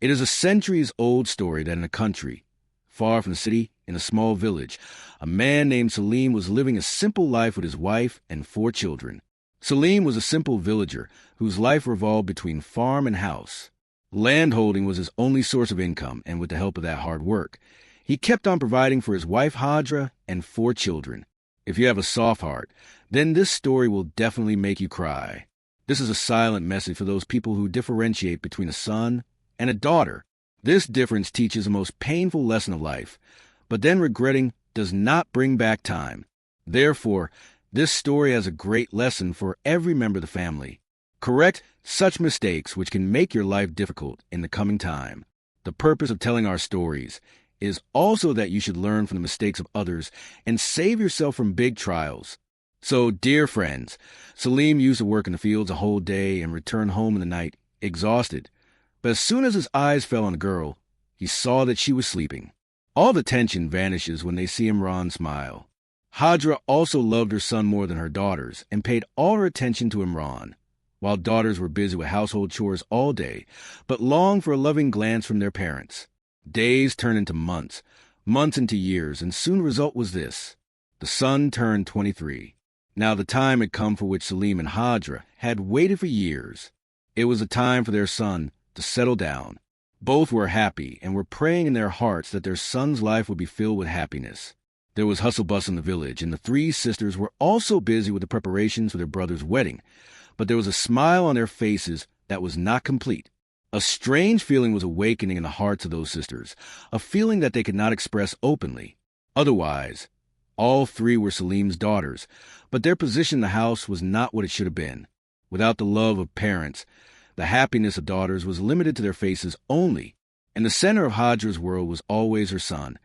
It is a centuries-old story that in a country, far from the city, in a small village, a man named Salim was living a simple life with his wife and 4 children. Salim was a simple villager whose life revolved between farm and house. Landholding was his only source of income, and with the help of that hard work, he kept on providing for his wife Hadra and 4 children. If you have a soft heart, then this story will definitely make you cry. This is a silent message for those people who differentiate between a son and a daughter. This difference teaches the most painful lesson of life, but then regretting does not bring back time. Therefore, this story has a great lesson for every member of the family. Correct such mistakes which can make your life difficult in the coming time. The purpose of telling our stories is also that you should learn from the mistakes of others and save yourself from big trials. So, dear friends, Salim used to work in the fields a whole day and return home in the night, exhausted. But as soon as his eyes fell on the girl, he saw that she was sleeping. All the tension vanishes when they see Imran smile. Hadra also loved her son more than her daughters and paid all her attention to Imran, while daughters were busy with household chores all day, but longed for a loving glance from their parents. Days turned into months, months into years, and soon the result was this. The son turned 23. Now the time had come for which Salim and Hadra had waited for years. It was a time for their son to settle down. Both were happy and were praying in their hearts that their son's life would be filled with happiness. There was hustle-bustle in the village, and the 3 sisters were also busy with the preparations for their brother's wedding. But there was a smile on their faces that was not complete. A strange feeling was awakening in the hearts of those sisters, a feeling that they could not express openly. Otherwise, all 3 were Salim's daughters, but their position in the house was not what it should have been. Without the love of parents, the happiness of daughters was limited to their faces only, and the center of Hadra's world was always her son,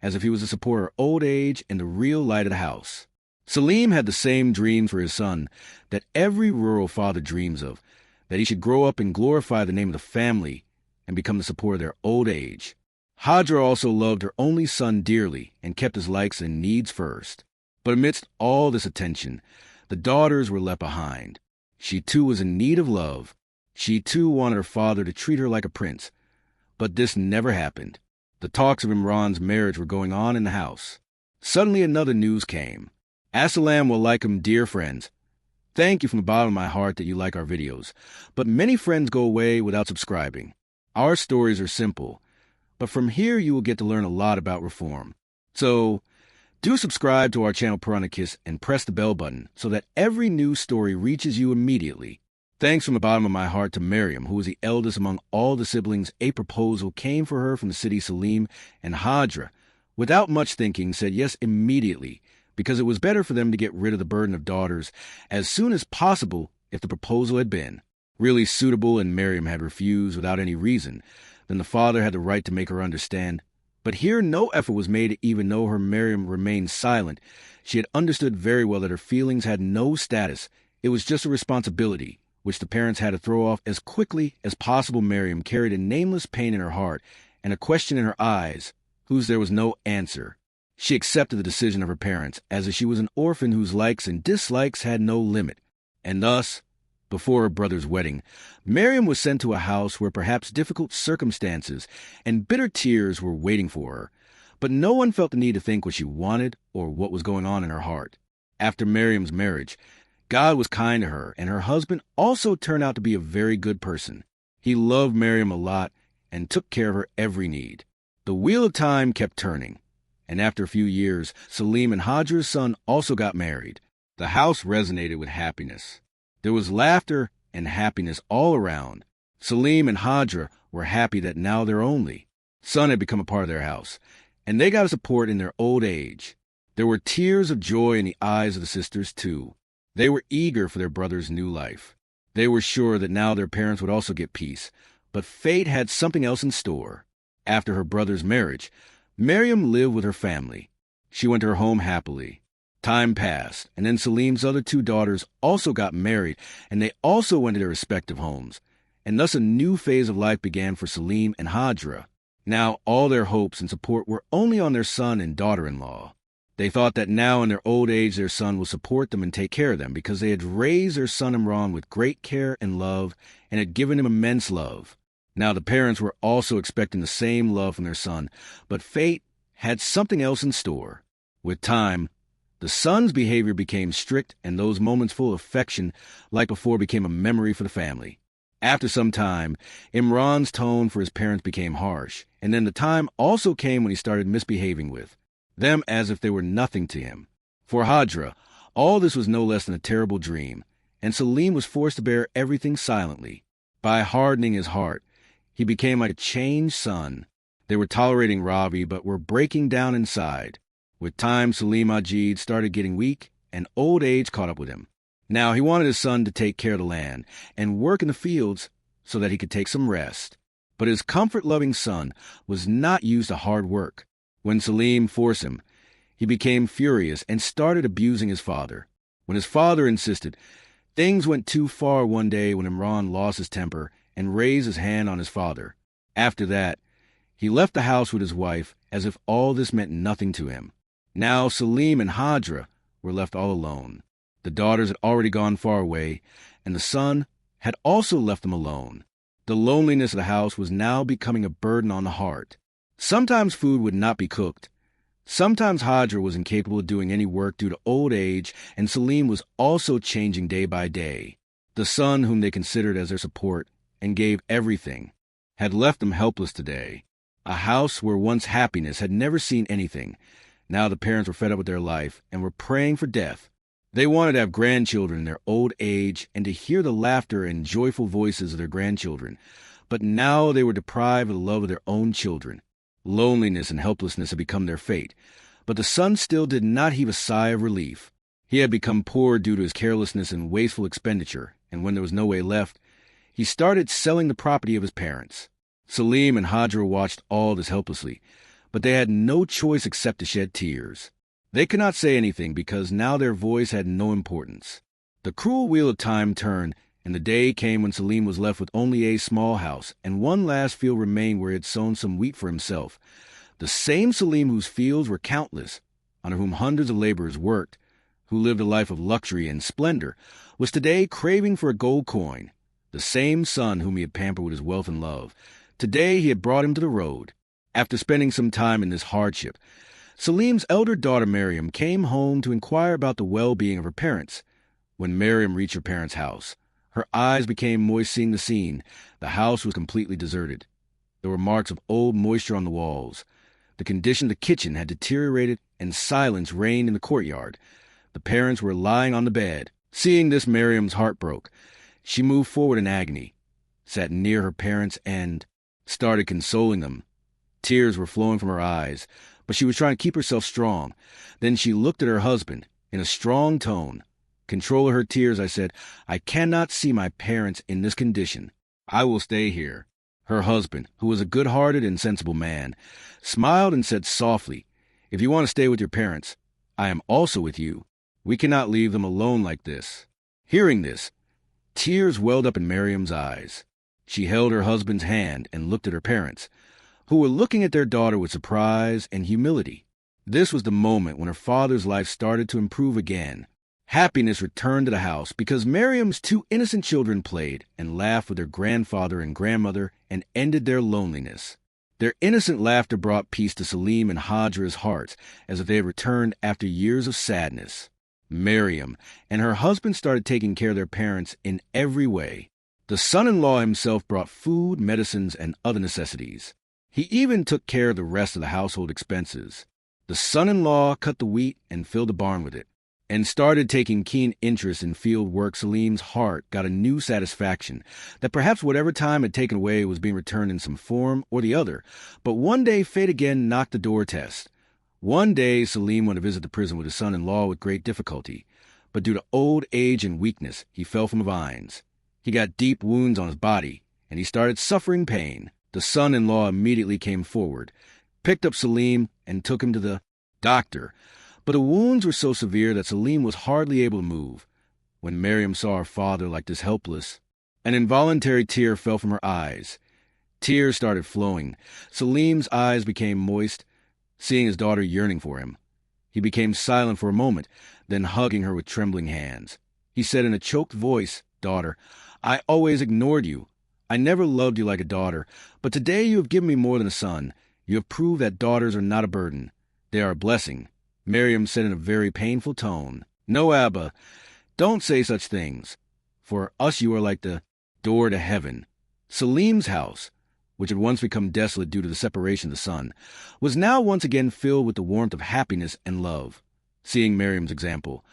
as if he was to support her old age and the real light of the house. Salim had the same dreams for his son that every rural father dreams of, that he should grow up and glorify the name of the family and become the support of their old age. Hadra also loved her only son dearly and kept his likes and needs first. But amidst all this attention, the daughters were left behind. She too was in need of love. She too wanted her father to treat her like a prince. But this never happened. The talks of Imran's marriage were going on in the house. Suddenly another news came. Assalamu alaikum, dear friends. Thank you from the bottom of my heart that you like our videos. But many friends go away without subscribing. Our stories are simple, but from here you will get to learn a lot about reform. So, do subscribe to our channel Puranikis and press the bell button so that every new story reaches you immediately. Thanks from the bottom of my heart to Miriam, who was the eldest among all the siblings. A proposal came for her from the city Salim, and Hadra, without much thinking, said yes immediately, because it was better for them to get rid of the burden of daughters as soon as possible if the proposal had been really suitable and Miriam had refused without any reason. Then the father had the right to make her understand. But here no effort was made, even though her Miriam remained silent. She had understood very well that her feelings had no status. It was just a responsibility, which the parents had to throw off as quickly as possible. Miriam carried a nameless pain in her heart and a question in her eyes, whose there was no answer. She accepted the decision of her parents, as if she was an orphan whose likes and dislikes had no limit. And thus, before her brother's wedding, Miriam was sent to a house where perhaps difficult circumstances and bitter tears were waiting for her. But no one felt the need to think what she wanted or what was going on in her heart. After Miriam's marriage, God was kind to her, and her husband also turned out to be a very good person. He loved Miriam a lot and took care of her every need. The wheel of time kept turning, and after a few years, Salim and Hadra's son also got married. The house resonated with happiness. There was laughter and happiness all around. Salim and Hadra were happy that now their only son had become a part of their house, and they got support in their old age. There were tears of joy in the eyes of the sisters, too. They were eager for their brother's new life. They were sure that now their parents would also get peace, but fate had something else in store. After her brother's marriage, Miriam lived with her family. She went to her home happily. Time passed, and then Salim's other 2 daughters also got married, and they also went to their respective homes. And thus a new phase of life began for Salim and Hadra. Now all their hopes and support were only on their son and daughter-in-law. They thought that now in their old age their son would support them and take care of them, because they had raised their son Imran with great care and love and had given him immense love. Now, the parents were also expecting the same love from their son, but fate had something else in store. With time, the son's behavior became strict, and those moments full of affection, like before, became a memory for the family. After some time, Imran's tone for his parents became harsh, and then the time also came when he started misbehaving with them as if they were nothing to him. For Hajra, all this was no less than a terrible dream, and Salim was forced to bear everything silently. By hardening his heart, he became like a changed son. They were tolerating Ravi, but were breaking down inside. With time, Salim Ajid started getting weak, and old age caught up with him. Now he wanted his son to take care of the land and work in the fields so that he could take some rest. But his comfort-loving son was not used to hard work. When Salim forced him, he became furious and started abusing his father. When his father insisted, things went too far one day when Imran lost his temper and raised his hand on his father. After that, he left the house with his wife as if all this meant nothing to him. Now Salim and Hajra were left all alone. The daughters had already gone far away, and the son had also left them alone. The loneliness of the house was now becoming a burden on the heart. Sometimes food would not be cooked. Sometimes Hajra was incapable of doing any work due to old age, and Salim was also changing day by day. The son, whom they considered as their support and gave everything, had left them helpless today. A house where once happiness had never seen anything. Now the parents were fed up with their life and were praying for death. They wanted to have grandchildren in their old age and to hear the laughter and joyful voices of their grandchildren. But now they were deprived of the love of their own children. Loneliness and helplessness had become their fate. But the son still did not heave a sigh of relief. He had become poor due to his carelessness and wasteful expenditure, and when there was no way left, he started selling the property of his parents. Salim and Hajra watched all this helplessly, but they had no choice except to shed tears. They could not say anything because now their voice had no importance. The cruel wheel of time turned, and the day came when Salim was left with only a small house, and one last field remained where he had sown some wheat for himself. The same Salim whose fields were countless, under whom hundreds of laborers worked, who lived a life of luxury and splendor, was today craving for a gold coin. The same son whom he had pampered with his wealth and love. Today he had brought him to the road. After spending some time in this hardship, Salim's elder daughter Miriam came home to inquire about the well-being of her parents. When Miriam reached her parents' house, her eyes became moist seeing the scene. The house was completely deserted. There were marks of old moisture on the walls. The condition of the kitchen had deteriorated, and silence reigned in the courtyard. The parents were lying on the bed. Seeing this, Miriam's heart broke. She moved forward in agony, sat near her parents, and started consoling them. Tears were flowing from her eyes, but she was trying to keep herself strong. Then she looked at her husband in a strong tone. Controlling her tears, I said, "I cannot see my parents in this condition. I will stay here." Her husband, who was a good-hearted and sensible man, smiled and said softly, "If you want to stay with your parents, I am also with you. We cannot leave them alone like this." Hearing this, tears welled up in Miriam's eyes. She held her husband's hand and looked at her parents, who were looking at their daughter with surprise and humility. This was the moment when her father's life started to improve again. Happiness returned to the house because Miriam's two innocent children played and laughed with their grandfather and grandmother and ended their loneliness. Their innocent laughter brought peace to Salim and Hadra's hearts as if they had returned after years of sadness. Miriam and her husband started taking care of their parents in every way. The son-in-law himself brought food, medicines, and other necessities. He even took care of the rest of the household expenses. The son-in-law cut the wheat and filled the barn with it, and started taking keen interest in field work. Salim's heart got a new satisfaction that perhaps whatever time had taken away was being returned in some form or the other. But one day fate again knocked the door test. One day Salim went to visit the prison with his son-in-law with great difficulty, but due to old age and weakness, he fell from the vines. He got deep wounds on his body, and he started suffering pain. The son-in-law immediately came forward, picked up Salim, and took him to the doctor. But the wounds were so severe that Salim was hardly able to move. When Miriam saw her father like this helpless, an involuntary tear fell from her eyes. Tears started flowing. Salim's eyes became moist, seeing his daughter yearning for him. He became silent for a moment, then hugging her with trembling hands. He said in a choked voice, "Daughter, I always ignored you. I never loved you like a daughter, but today you have given me more than a son. You have proved that daughters are not a burden. They are a blessing." Miriam said in a very painful tone, "No, Abba, don't say such things. For us you are like the door to heaven." Salim's house, which had once become desolate due to the separation of the son, was now once again filled with the warmth of happiness and love. Seeing Miriam's example,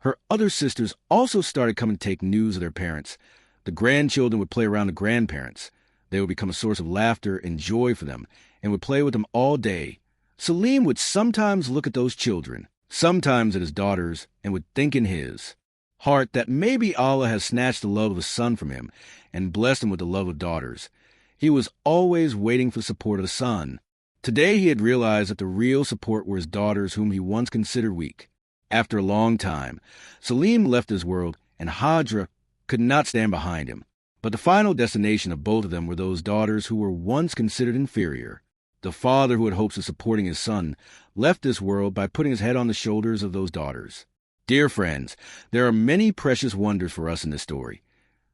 her other sisters also started coming to take news of their parents. The grandchildren would play around the grandparents. They would become a source of laughter and joy for them, and would play with them all day. Salim would sometimes look at those children, sometimes at his daughters, and would think in his heart that maybe Allah has snatched the love of a son from him and blessed him with the love of daughters. He was always waiting for the support of the son. Today he had realized that the real support were his daughters, whom he once considered weak. After a long time, Salim left this world, and Hajra could not stand behind him. But the final destination of both of them were those daughters who were once considered inferior. The father who had hopes of supporting his son left this world by putting his head on the shoulders of those daughters. Dear friends, there are many precious wonders for us in this story,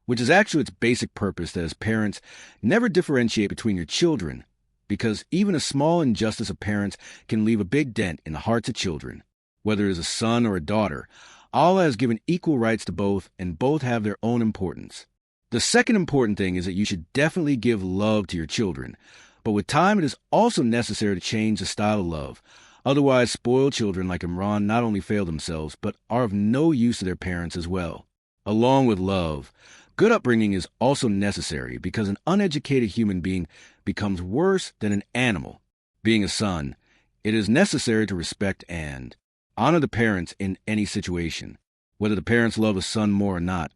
which is actually its basic purpose, that as parents, never differentiate between your children, because even a small injustice of parents can leave a big dent in the hearts of children. Whether it is a son or a daughter, Allah has given equal rights to both, and both have their own importance. The second important thing is that you should definitely give love to your children, but with time it is also necessary to change the style of love. Otherwise, spoiled children like Imran not only fail themselves, but are of no use to their parents as well. Along with love, good upbringing is also necessary, because an uneducated human being becomes worse than an animal. Being a son, it is necessary to respect and honor the parents in any situation. Whether the parents love the son more or not,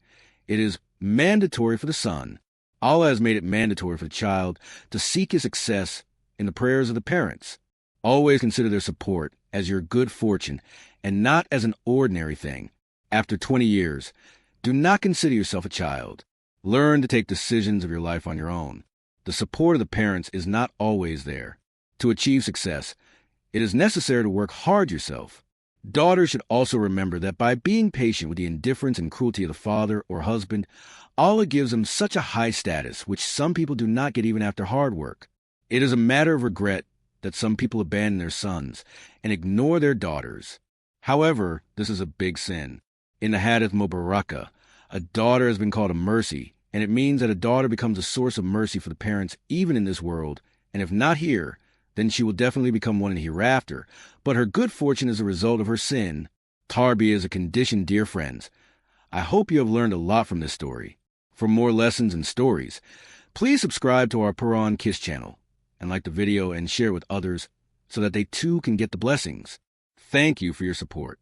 it is mandatory for the son. Allah has made it mandatory for the child to seek his success in the prayers of the parents. Always consider their support as your good fortune and not as an ordinary thing. After 20 years, do not consider yourself a child. Learn to take decisions of your life on your own. The support of the parents is not always there. To achieve success, it is necessary to work hard yourself. Daughters should also remember that by being patient with the indifference and cruelty of the father or husband, Allah gives them such a high status, which some people do not get even after hard work. It is a matter of regret that some people abandon their sons and ignore their daughters. However, this is a big sin. In the Hadith Mubarakah, a daughter has been called a mercy, and it means that a daughter becomes a source of mercy for the parents even in this world, and if not here, then she will definitely become one in hereafter. But her good fortune is a result of her sin. Tarbiyah is a condition, dear friends. I hope you have learned a lot from this story. For more lessons and stories, please subscribe to our Quran Kiss channel and like the video and share with others so that they too can get the blessings. Thank you for your support.